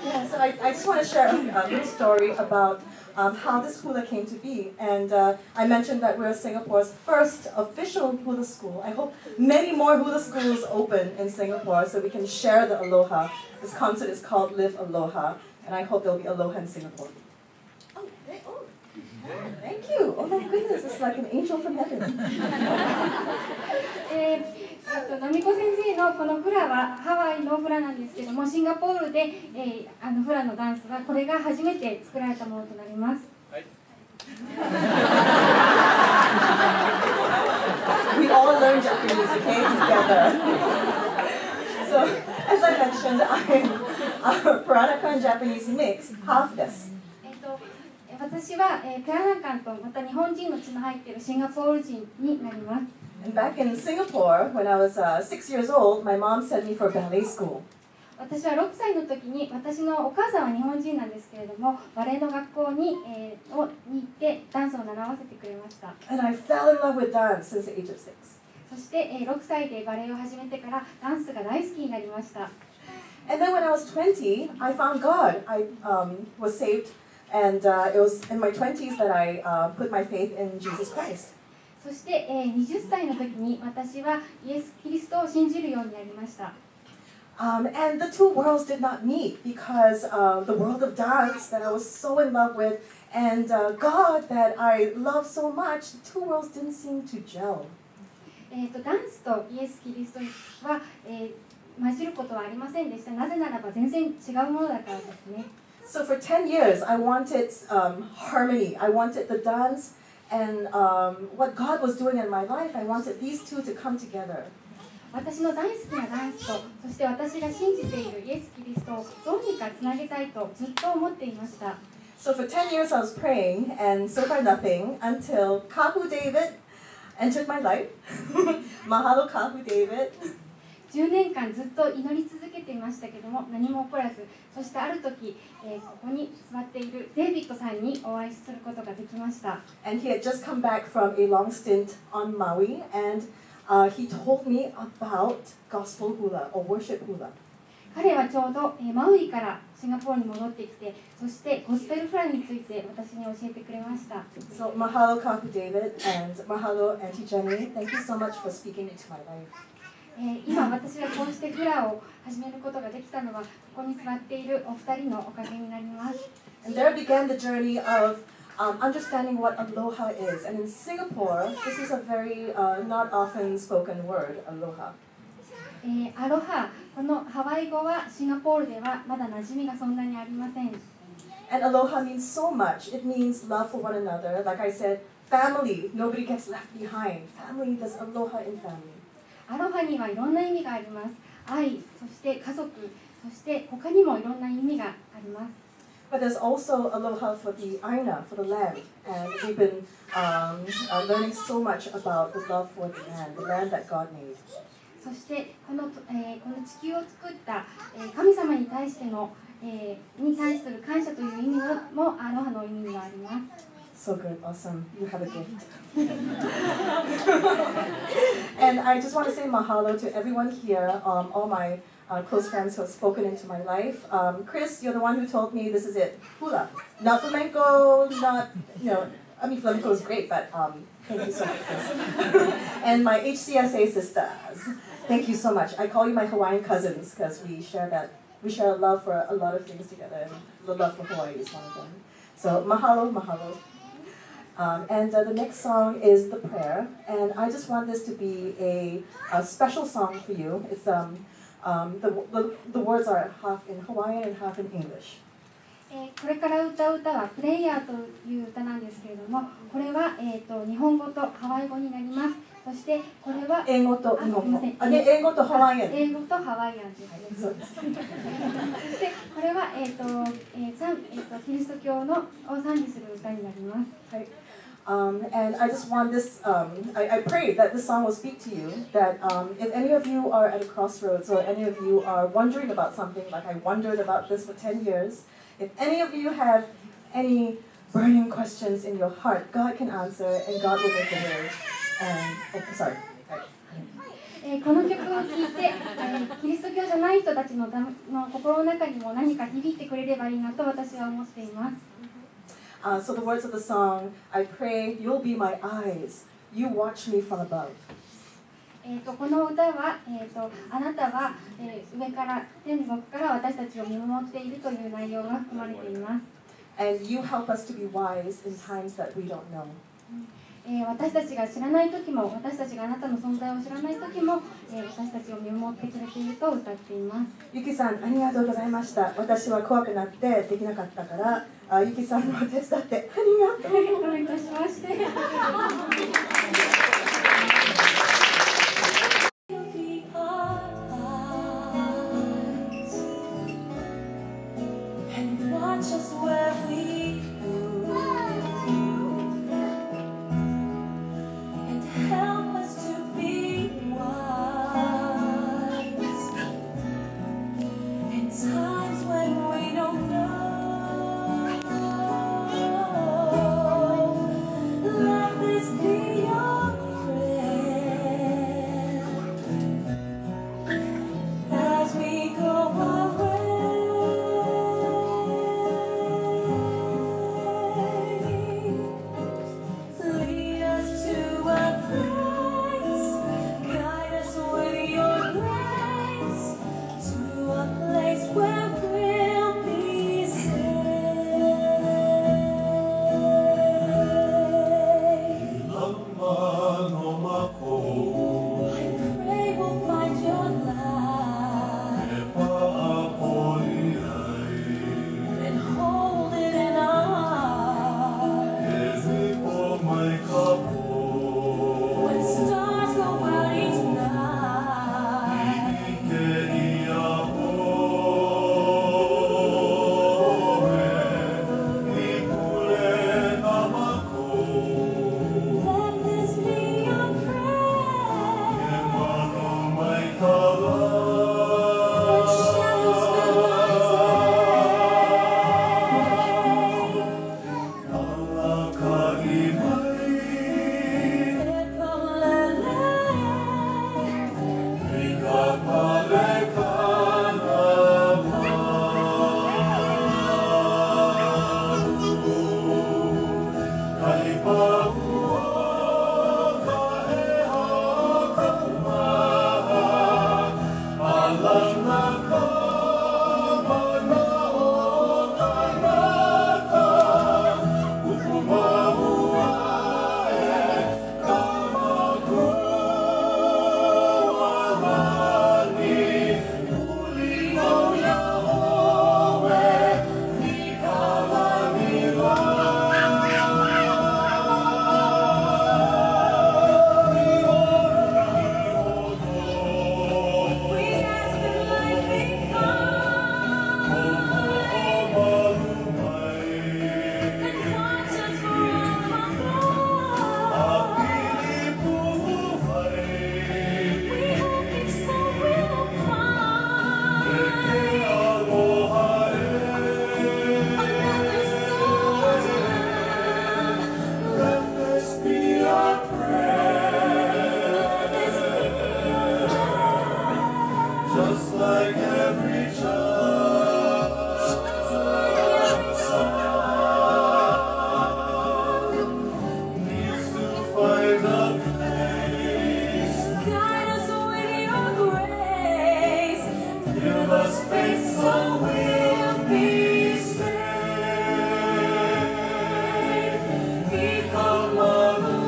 Yeah, so I just want to share a little story about how this hula came to be. And I mentioned that we're Singapore's first official hula school. I hope many more hula schools open in Singapore so we can share the aloha. This concert is called Live Aloha, and I hope there'll be aloha in Singapore. Oh, thank you. Oh my goodness, it's like an angel from heaven.
ナミコ先生のこのフラはハワイのフラなんですけども、シンガポールで、フラのダンスはこれが初めて作られたものとなります。はい、
We all learn Japanese, okay, together. So, as I mentioned, I'm Peranakan Japanese mix, half です。
私は、ペラナカンとまた日本人の血の入っているシンガポール人になります。
And back in Singapore, when I was 6 years old, my mom sent me for ballet school.
私は6歳の時に、私のお母さんは日本人なんですけれども、バレエの学校に行ってダンスを習わせてくれました。
And I fell in love with dance since the age of 6.
そして、6歳でバレエを始めてからダンスが大好きになりました。
And then when I was 20, I found God. I was saved, and it was in my 20s that I put my faith in Jesus Christ.
そして、20歳の時に私はイエス・キリストを信じるようになりました。
And the two worlds did not meet because the world of dance that I was so in love with and God that I love so much, the two worlds didn't seem to gel.
ダンスとイエス・キリストは、混じることはありませんでした。なぜならば全然違うものだからですね。
So for 10 years, I wanted harmony. I wanted the dance and what God was doing in my life. I wanted these two to come together.
私の大好きなダンスと、そして私が信じているイエス・キリストをどうにかつなげたいとずっと思っていました。
So for 10 years, I was praying, and so far nothing until Kahu David entered my life. Mahalo Kahu David.
10年間ずっと祈り続けていましたけども何も起こらず、そしてある時、ここに座っているデイビッドさんにお会いすることができました。
And he had just come back from a long stint on Maui, and he told me about gospel hula or worship hula.
彼はちょうど、マウイからシンガポールに戻ってきて、そしてゴスペルフラについて私に教えてくれました。
So mahalo Kahu David and mahalo Auntie Jenny. Thank you so much for speaking into my life.
今私がこうしてフラを始めることができたのはここに座っているお二人のおかげになります。
And there began the journey of understanding what aloha is. And in Singapore, this is a very not often spoken word, aloha.
アロハ、このハワイ語はシンガポールではまだ馴染みがそんなにありません。
And aloha means so much. It means love for one another. Like I said, family, nobody gets left behind. Family, there's aloha in family.
アロハにはいろんな意味があります。愛、そして家族、そして他にもいろんな意味があります。
But there's also aloha for the aina, for the land. And we've been learning so much about the love for the land that God made.
そしてこの地球を作った、神様に対しての、に対する感謝という意味もアロハの意味にはあります。
So good, awesome. You have a gift. And I just want to say mahalo to everyone here, all my close friends who have spoken into my life. Chris, you're the one who told me this is it. Hula. Not flamenco, not, I mean, flamenco is great, but thank you so much, Chris. And my HCSA sisters, thank you so much. I call you my Hawaiian cousins because we share a love for a lot of things together, and the love for Hawaii is one of them. So mahalo, mahalo. And the next song is The Prayer, and I just want this to be a special song for you. It's the words are half in Hawaiian and half in English.
これから歌う歌はプレイヤーという歌なんですけれども、これは、日本語とハワイ語になります。そしてこれは
英語と日本語。英語とハワイアン。
英語とハワイアンです。
そうです。
そしてこれは、キリスト教を賛美する歌になります。
はい。And I just want this, I pray that this song will speak to you, that if any of you are at a crossroads or any of you are wondering about something, like I wondered about this for 10 years, if any of you have any burning questions in your heart, God can answer and God will make a way. And, oh, sorry.
この曲を聴いて、キリスト教じゃない人たちの心の中にも何か響いてくれればいいなと私は思っています。
So the words of the song, I pray you'll be my eyes, you watch me from above.
この歌は、あなたは、上から天国から私たちを見守っているという内容が含まれています。
And you help us to be wise in times that we don't know.
私たちが知らない時も、私たちがあなたの存在を知らない時も、私たちを見守ってくれていると歌っています。
ゆきさん、ありがとうございました。私は怖くなってできなかったから、ゆきさんのお手伝ってありがとう。
お願いいたしまして。
Just where we go and help us to be wise in times when we don't know. Let this be
just like every child needs to find a place.
Guide us with your grace.
Give us faith so we'll be safe. Become one who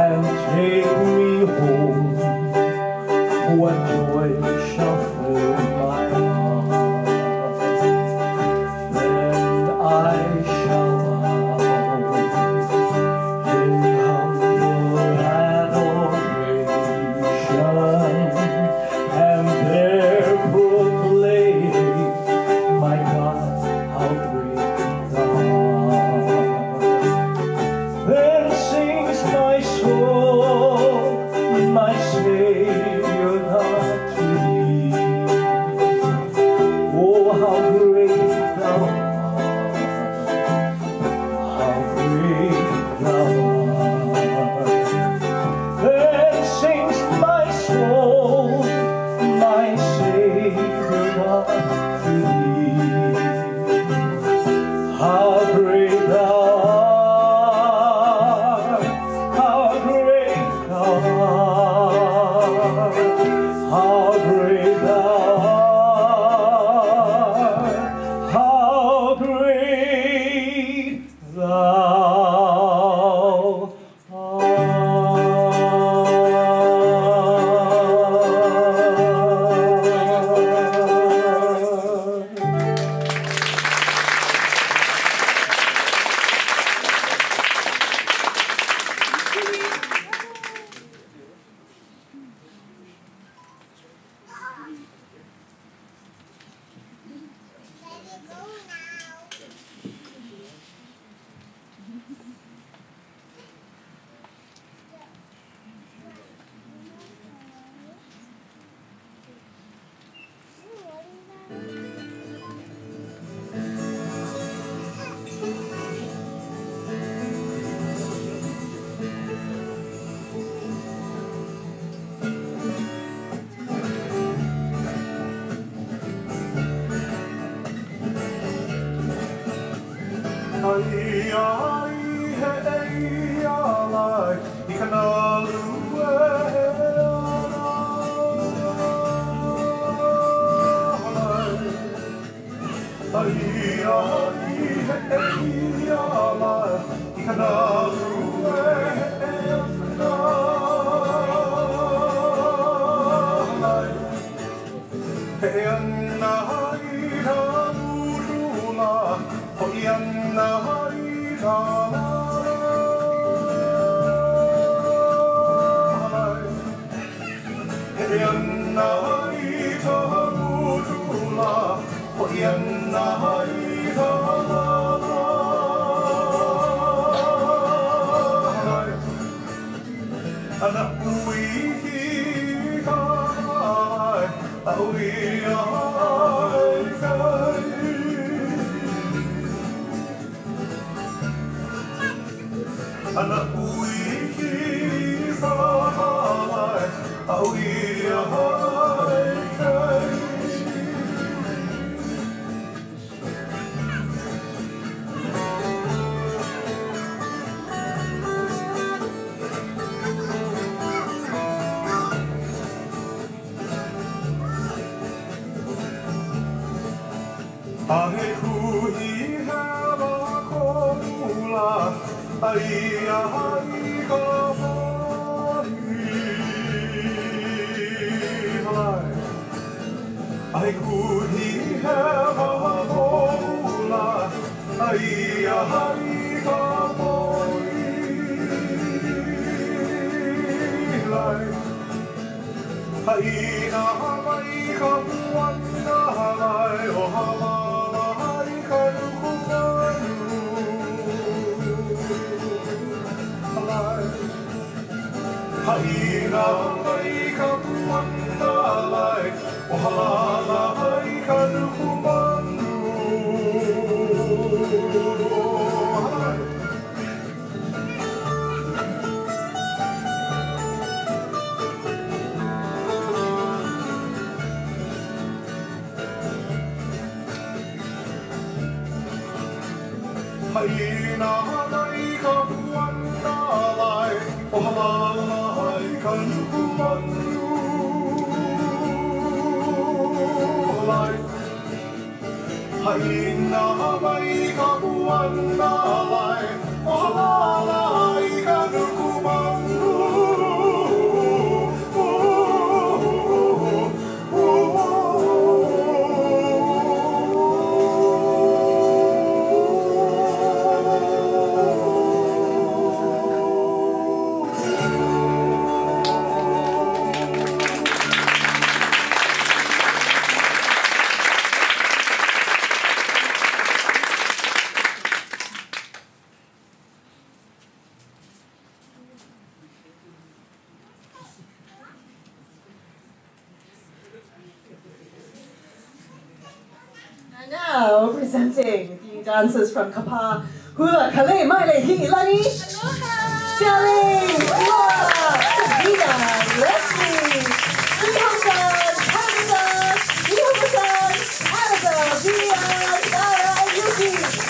and
take me home
And now presenting the dancers from Kapa Hula Kale Maile Hilani, Jelly, Laura, Sabina, Leslie, Lihosan, Hamza, Lihosan, Hamza, Via, Sarah, and Yuki.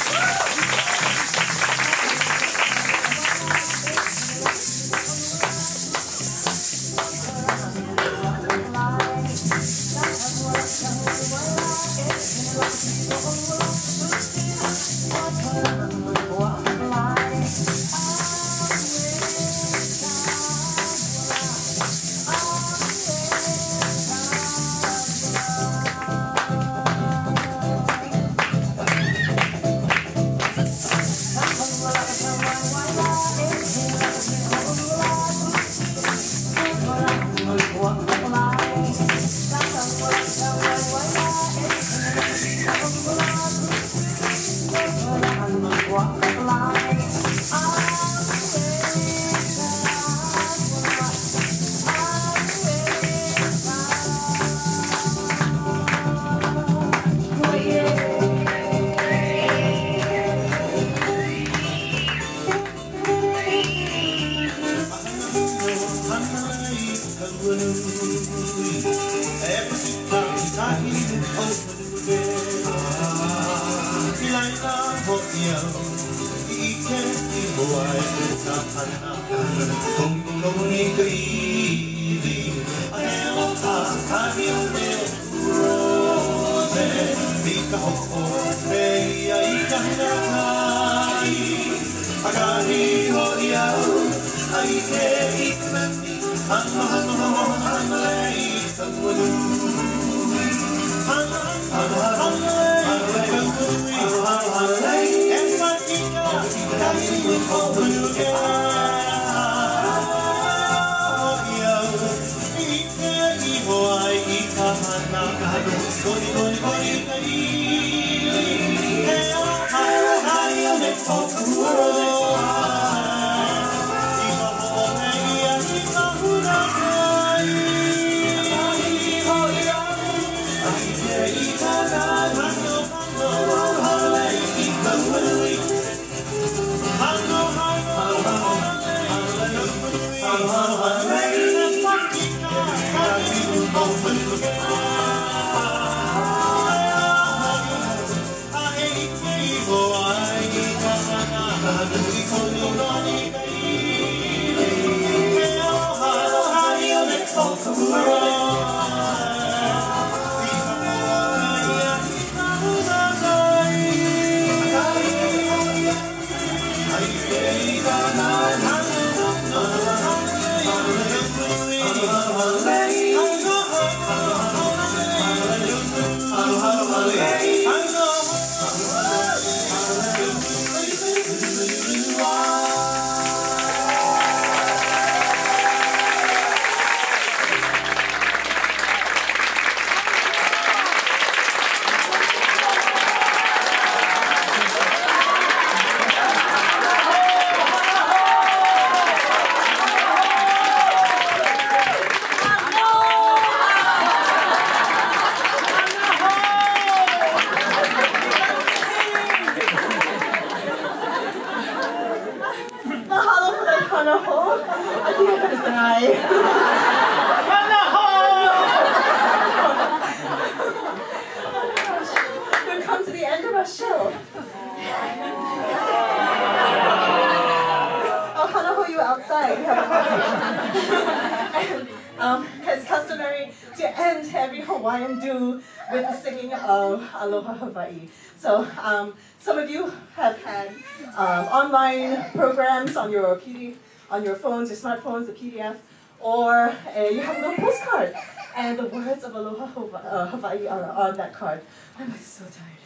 Mahalo for that kanaho. I think I'm gonna die. We've come to the end of our show. I'll kanaho you outside. We have a concert. And, it's customary to end every Hawaiian do with the singing of Aloha Hawaii. So some of you have had online programs on your on your phones, your smartphones, the PDF, or you have a little postcard, and the words of Aloha Hawaii are on that card. I'm so tired.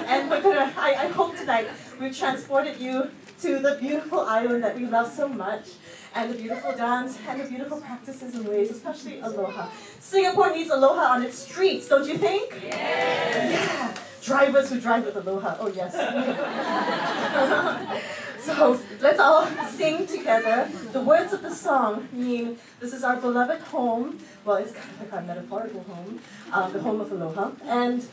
And I hope tonight we've transported you to the beautiful island that we love so much, and the beautiful dance, and the beautiful practices and ways, especially aloha. Singapore needs aloha on its streets, don't you think? Yes. Yeah. Drivers who drive with aloha, oh yes. So let's all sing together. The words of the song mean this is our beloved home. Well, it's kind of like our metaphorical home, the home of aloha. And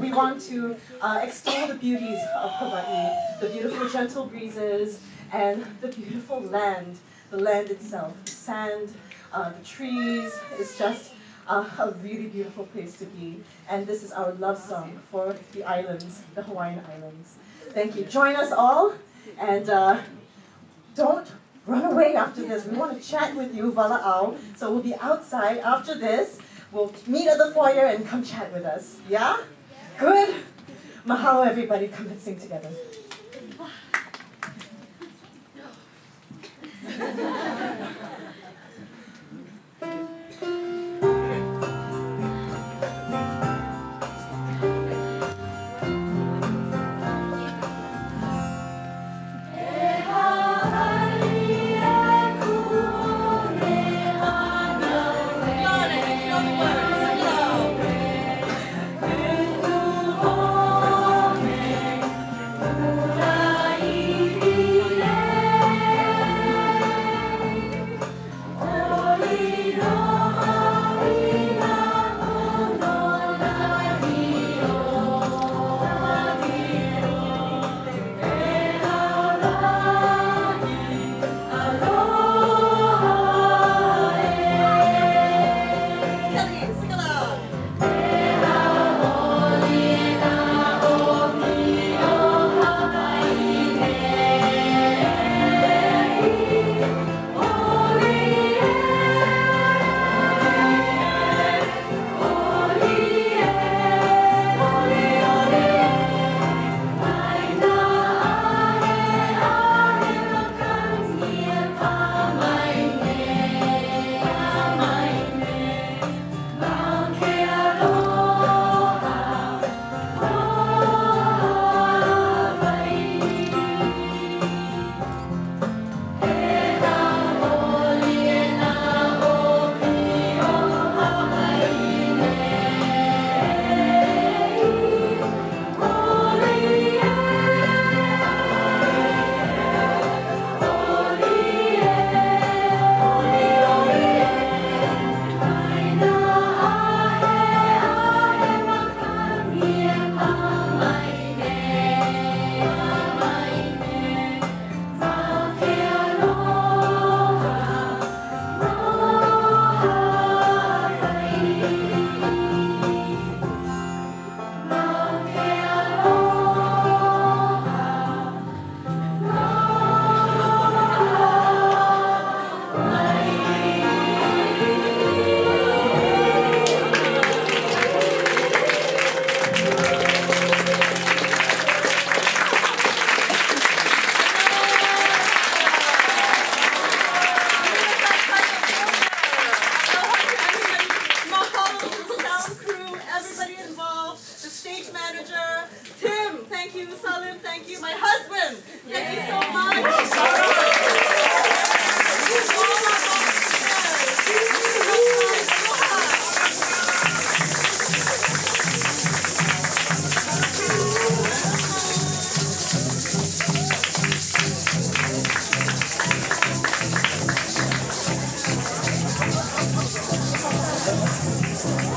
we want to extol the beauties of Hawaii, the beautiful gentle breezes, and the beautiful land, the land itself, the sand, the trees. It's just a really beautiful place to be. And this is our love song for the islands, the Hawaiian Islands. Thank you. Join us all, and don't run away after this. We want to chat with you, Vala'au. So we'll be outside after this. We'll meet at the foyer and come chat with us. Yeah? Good? Mahalo, everybody. Come and sing together.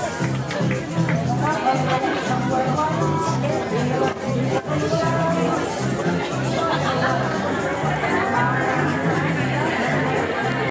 Hey!